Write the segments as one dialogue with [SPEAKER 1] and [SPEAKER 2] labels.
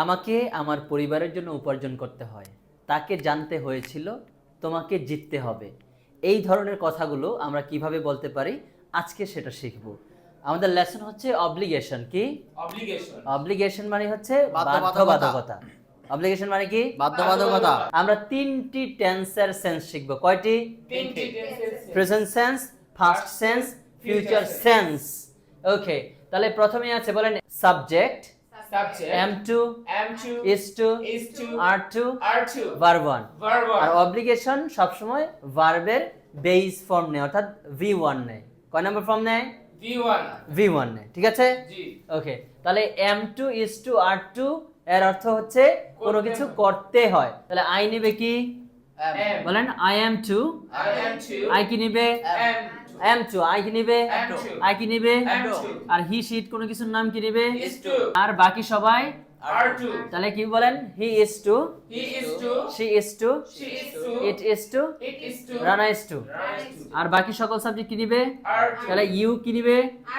[SPEAKER 1] আমাকে আমার পরিবারের জন্য উপার্জন করতে হয়, তাকে জানতে হয়েছিল, তোমাকে জিততে হবে। এই ধরনের কথাগুলো আমরা কিভাবে বলতে পারি আজকে সেটা শিখব। আমাদের লেসন হচ্ছে অব্লিগেশন। কি
[SPEAKER 2] অব্লিগেশন?
[SPEAKER 1] অব্লিগেশন মানে হচ্ছে
[SPEAKER 3] বাধ্যবাধকতা।
[SPEAKER 1] বাধ্যবাধকতা। অব্লিগেশন মানে কি
[SPEAKER 3] বাধ্যবাধকতা।
[SPEAKER 1] আমরা তিনটি টেন্সের সেন্স শিখব। কয়টি?
[SPEAKER 2] তিনটি tenses.
[SPEAKER 1] Present tense, past tense, future tense. Okay, তাহলে প্রথমেই আছে বলেন subject
[SPEAKER 2] subject
[SPEAKER 1] am2
[SPEAKER 2] am2
[SPEAKER 1] is2
[SPEAKER 2] is2
[SPEAKER 1] are2
[SPEAKER 2] are2
[SPEAKER 1] verb 1
[SPEAKER 2] verb 1
[SPEAKER 1] আর অব্লিগেশন সবসময় ভার্বের বেস ফর্ম নেয়, অর্থাৎ v1 নেয়। কয় নাম্বার ফর্ম নেয়?
[SPEAKER 2] v1
[SPEAKER 1] v1 নেয়। ঠিক আছে,
[SPEAKER 2] জি।
[SPEAKER 1] ওকে। তাহলে am2 is2 are2 এর অর্থ হচ্ছে কোনো কিছু করতে হয়। তাহলে আই নেবে কি?
[SPEAKER 2] am
[SPEAKER 1] বলেন I am2,
[SPEAKER 2] I am 2
[SPEAKER 1] I কি নেবে? am2, আই কি নেবে?
[SPEAKER 2] am2
[SPEAKER 1] আই কি নেবে?
[SPEAKER 2] am2
[SPEAKER 1] আর হি শিট কোনো কিছুর নাম কি নেবে?
[SPEAKER 2] is 2
[SPEAKER 1] আর বাকি সবাই
[SPEAKER 2] are 2
[SPEAKER 1] তাহলে কি বলেন? হি is to,
[SPEAKER 2] he is 2
[SPEAKER 1] she is to,
[SPEAKER 2] she is 2
[SPEAKER 1] it is to,
[SPEAKER 2] it is 2
[SPEAKER 1] Rana is to।
[SPEAKER 2] Rana is 2
[SPEAKER 1] আর বাকি সকল সাবজেক্ট কি নিবে?
[SPEAKER 2] are 2
[SPEAKER 1] তাহলে ইউ কি নিবে?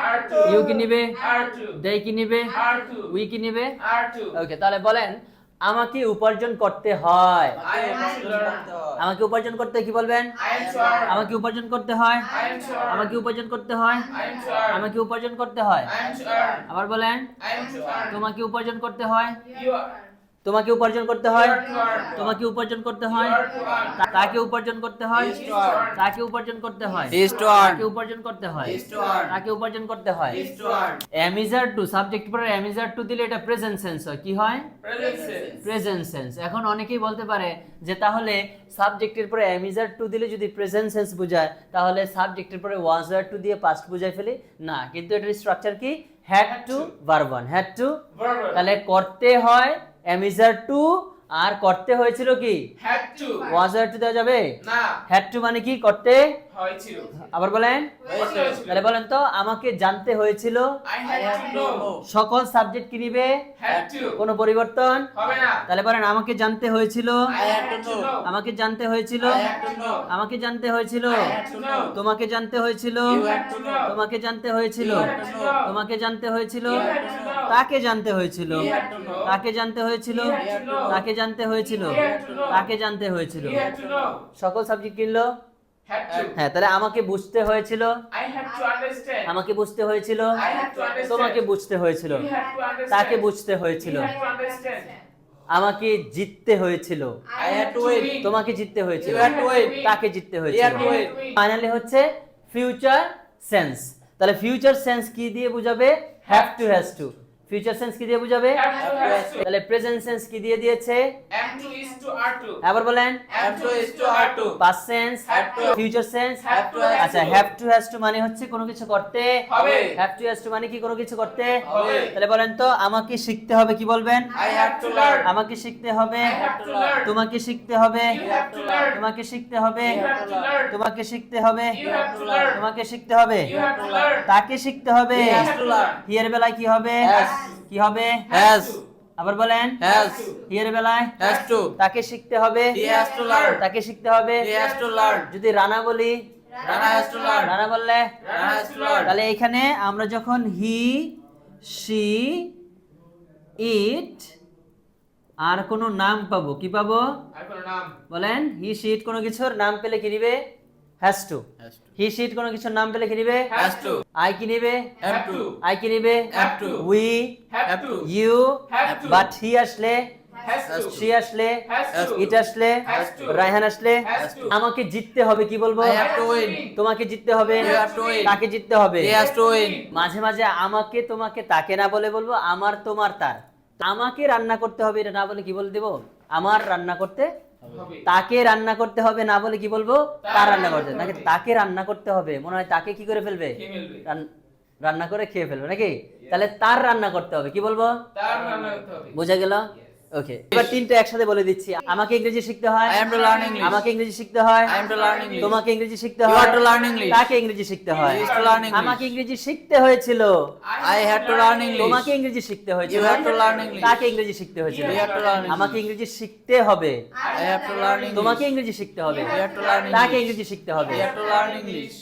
[SPEAKER 2] are 2
[SPEAKER 1] ইউ কি নিবে?
[SPEAKER 2] are 2
[SPEAKER 1] দে কি নিবে?
[SPEAKER 2] are 2
[SPEAKER 1] উই কি নিবে?
[SPEAKER 2] are 2
[SPEAKER 1] ওকে, তাহলে বলেন আমাকে উপার্জন করতে হয়।
[SPEAKER 2] I am to learn
[SPEAKER 1] আমাকে উপার্জন করতে কি বলবেন?
[SPEAKER 2] I am to earn
[SPEAKER 1] আমাকে উপার্জন করতে হয়।
[SPEAKER 2] I am to earn
[SPEAKER 1] আমাকে উপার্জন করতে হয়।
[SPEAKER 2] I am to earn
[SPEAKER 1] আমাকে উপার্জন করতে হয়।
[SPEAKER 2] I am to earn
[SPEAKER 1] আবার বলেন
[SPEAKER 2] I am to earn
[SPEAKER 1] তোমাকে উপার্জন করতে হয়।
[SPEAKER 2] you are
[SPEAKER 1] তোমাকে উপার্জন করতে হয়।
[SPEAKER 2] you are to earn
[SPEAKER 1] তোমাকে উপার্জন করতে
[SPEAKER 2] you
[SPEAKER 1] হয়।
[SPEAKER 2] are to earn
[SPEAKER 1] তাকে উপার্জন করতে হয়।
[SPEAKER 2] He is to earn
[SPEAKER 1] তাকে উপার্জন করতে হয়।
[SPEAKER 3] He is to earn.
[SPEAKER 1] তাকে উপার্জন করতে হয়।
[SPEAKER 3] He is to earn.
[SPEAKER 1] তাকে উপার্জন করতে হয়।
[SPEAKER 2] He is to earn
[SPEAKER 1] am is are to subject পরে অ্যামিজার টু দিলে এটা প্রেজেন্ট সেন্স হয়। কি হয়?
[SPEAKER 2] present sense
[SPEAKER 1] present tense. এখন অনেকেই বলতে পারে যে তাহলে সাবজেক্টের পরে অ্যামিজার টু দিলে যদি প্রেজেন্ট সেন্স বোঝায় তাহলে সাবজেক্টের পরে ওয়াজ আর টু দিয়ে পাস্ট বোঝায় ফেলে। না, কিন্তু এটার স্ট্রাকচার কি? Had to verb 1, had to.
[SPEAKER 2] verb
[SPEAKER 1] তাহলে করতে হয় অ্যামিজার টু, আর করতে হয়েছিল কি?
[SPEAKER 2] had to
[SPEAKER 1] ওয়াজ আর টু দেওয়া যাবে?
[SPEAKER 2] না
[SPEAKER 1] হ্যাড টু মানে কি? করতে।
[SPEAKER 2] হয়েছিল
[SPEAKER 1] আবার বলেন,
[SPEAKER 2] করতে হয়েছিল
[SPEAKER 1] তাহলে বলেন তো আমাকে জানতে হয়েছিল।
[SPEAKER 2] I had to know
[SPEAKER 1] সকল সাবজেক্ট কি নিবে?
[SPEAKER 2] had to
[SPEAKER 1] কোনো পরিবর্তন
[SPEAKER 2] হবে না
[SPEAKER 1] তাহলে বলেন আমাকে জানতে হয়েছিল।
[SPEAKER 2] I had to know
[SPEAKER 1] আমাকে জানতে হয়েছিল।
[SPEAKER 2] I had to know
[SPEAKER 1] আমাকে জানতে হয়েছিল।
[SPEAKER 2] I had to know
[SPEAKER 1] তোমাকে জানতে হয়েছিল।
[SPEAKER 2] you had to know
[SPEAKER 1] তোমাকে জানতে হয়েছিল।
[SPEAKER 2] You had to know
[SPEAKER 1] তোমাকে জানতে হয়েছিল।
[SPEAKER 2] You had to know
[SPEAKER 1] তাকে জানতে হয়েছিল।
[SPEAKER 2] He had to know
[SPEAKER 1] তাকে জানতে হয়েছিল।
[SPEAKER 2] He had to know
[SPEAKER 1] তাকে জানতে হয়েছিল।
[SPEAKER 2] He had to know
[SPEAKER 1] তাকে জানতে হয়েছিল।
[SPEAKER 2] you had to know
[SPEAKER 1] সকল সাবজেক্ট কিনলো।
[SPEAKER 2] had to
[SPEAKER 1] হ্যাঁ, তাহলে আমাকে বুঝতে হয়েছিল।
[SPEAKER 2] I had to understand
[SPEAKER 1] আমাকে বুঝতে হয়েছিল।
[SPEAKER 2] I had to understand
[SPEAKER 1] তোমাকে বুঝতে হয়েছিল।
[SPEAKER 2] you had to understand
[SPEAKER 1] তাকে বুঝতে হয়েছিল।
[SPEAKER 2] you had to understand
[SPEAKER 1] আমাকে জিততে হয়েছিল।
[SPEAKER 2] I had to win
[SPEAKER 1] তোমাকে জিততে হয়েছিল।
[SPEAKER 3] You had to win.
[SPEAKER 1] তাকে জিততে
[SPEAKER 3] He
[SPEAKER 1] হয়েছিল।
[SPEAKER 3] had to win.
[SPEAKER 1] ফাইনালি হচ্ছে ফিউচার সেন্স। তাহলে ফিউচার সেন্স কি দিয়ে বুঝাবে? Have to, has to. Future sense কি দিয়ে বুঝাবে?
[SPEAKER 2] have to has to
[SPEAKER 1] তাহলে প্রেজেন্ট সেন্স কি দিয়ে দিয়েছে?
[SPEAKER 2] am to is to are to
[SPEAKER 1] আবার বলেন
[SPEAKER 2] am to is to are to
[SPEAKER 1] past sense,
[SPEAKER 2] Have to.
[SPEAKER 1] Future sense.
[SPEAKER 2] Have to, has
[SPEAKER 1] আচ্ছা,
[SPEAKER 2] to.
[SPEAKER 1] Have to has to মানে হচ্ছে কোনো কিছু করতে
[SPEAKER 2] হবে
[SPEAKER 1] হ্যাভ টু হ্যাজ টু মানে কি? কোনো কিছু করতে
[SPEAKER 2] হবে
[SPEAKER 1] তাহলে বলেন তো আমাকে শিখতে হবে কি বলবেন?
[SPEAKER 2] I have to learn
[SPEAKER 1] আমাকে শিখতে হবে।
[SPEAKER 2] I have to learn
[SPEAKER 1] তোমাকে শিখতে হবে।
[SPEAKER 2] you have to learn
[SPEAKER 1] তোমাকে শিখতে হবে।
[SPEAKER 2] you have to learn
[SPEAKER 1] তোমাকে শিখতে হবে।
[SPEAKER 2] you have to learn
[SPEAKER 1] তোমাকে শিখতে হবে।
[SPEAKER 2] you have to learn
[SPEAKER 1] তাকে শিখতে হবে।
[SPEAKER 2] He has to learn
[SPEAKER 1] here বেলায় কি হবে?
[SPEAKER 3] Has.
[SPEAKER 1] কি হবে?
[SPEAKER 3] Has.
[SPEAKER 1] আবার বলেন
[SPEAKER 3] Has.
[SPEAKER 1] হিয়ার বেলায়
[SPEAKER 3] Has to.
[SPEAKER 1] তাকে শিখতে হবে।
[SPEAKER 3] He has to learn.
[SPEAKER 1] তাকে শিখতে হবে।
[SPEAKER 3] He has to learn.
[SPEAKER 1] যদি রানা বলি,
[SPEAKER 3] Rana has to learn.
[SPEAKER 1] Rana বললে
[SPEAKER 3] Rana has to learn.
[SPEAKER 1] তাহলে এখানে আমরা যখন হি, শি, ইট আর কোনো নাম পাবো, কি পাবো?
[SPEAKER 2] আর কোন নাম
[SPEAKER 1] বলেন হি, শি, ইট কোনো কিছুর নাম পেলে কি নিবে? Has to.
[SPEAKER 3] Has to.
[SPEAKER 1] He, she, it কোনো কিছুর নাম পেলে কি নিবে?
[SPEAKER 3] Has to.
[SPEAKER 1] আই কি নিবে?
[SPEAKER 3] Have to.
[SPEAKER 1] আই কি নিবে?
[SPEAKER 3] Have to.
[SPEAKER 1] We,
[SPEAKER 2] have to
[SPEAKER 1] you,
[SPEAKER 2] have to
[SPEAKER 1] but he আসলে,
[SPEAKER 2] has to
[SPEAKER 1] শি আসলে,
[SPEAKER 2] has to
[SPEAKER 1] ইট আসলে,
[SPEAKER 2] Has to.
[SPEAKER 1] রায়হান আসলে
[SPEAKER 2] Has to.
[SPEAKER 1] আমাকে জিততে হবে কি বলবো?
[SPEAKER 3] I have to win.
[SPEAKER 1] তোমাকে জিততে হবে।
[SPEAKER 3] You have to win.
[SPEAKER 1] তাকে জিততে হবে।
[SPEAKER 3] He has to win.
[SPEAKER 1] মাঝে মাঝে আমাকে তোমাকে তাকে না বলে বলবো আমার তোমার তার। আমাকে রান্না করতে হবে এটা না বলে কি বলে দেব? আমার রান্না করতে।
[SPEAKER 2] হবে
[SPEAKER 1] তাকে রান্না করতে হবে না বলে কি বলবো?
[SPEAKER 2] তার
[SPEAKER 1] তার রান্না
[SPEAKER 2] রান্না
[SPEAKER 1] করতে।
[SPEAKER 2] করতে
[SPEAKER 1] নাকি
[SPEAKER 2] হবে।
[SPEAKER 1] তাকে রান্না করতে হবে মনে হয় তাকে কি করে ফেলবে?
[SPEAKER 2] কে মিলবে
[SPEAKER 1] রান্না করে খেয়ে ফেলবে নাকি? তাহলে তার রান্না করতে হবে কি বলবো?
[SPEAKER 2] তার রান্না করতে হবে
[SPEAKER 1] বোঝা গেল? ওকে, এবার তিনটা একসাথে বলে দিচ্ছি। আমাকে ইংরেজি শিখতে হয়।
[SPEAKER 3] I am to learn English.
[SPEAKER 1] আমাকে ইংরেজি শিখতে হয়।
[SPEAKER 3] I am to learn English.
[SPEAKER 1] তোমাকে ইংরেজি শিখতে
[SPEAKER 3] You
[SPEAKER 1] হয়।
[SPEAKER 3] are to learn English.
[SPEAKER 1] তাকে ইংরেজি শিখতে হয়।
[SPEAKER 3] He is to learn English.
[SPEAKER 1] আমাকে ইংরেজি শিখতে হয়েছিল।
[SPEAKER 3] I had to learn English.
[SPEAKER 1] তোমাকে ইংরেজি শিখতে হয়েছিল।
[SPEAKER 3] You have to learn English.
[SPEAKER 1] তাকে ইংরেজি শিখতে হয়েছিল।
[SPEAKER 3] You have to learn English.
[SPEAKER 1] আমাকে ইংরেজি শিখতে হবে।
[SPEAKER 3] I have to learn English.
[SPEAKER 1] তোমাকে ইংরেজি শিখতে হবে।
[SPEAKER 3] You have to learn English.
[SPEAKER 1] তাকে ইংরেজি শিখতে হবে।
[SPEAKER 3] You have to learn English.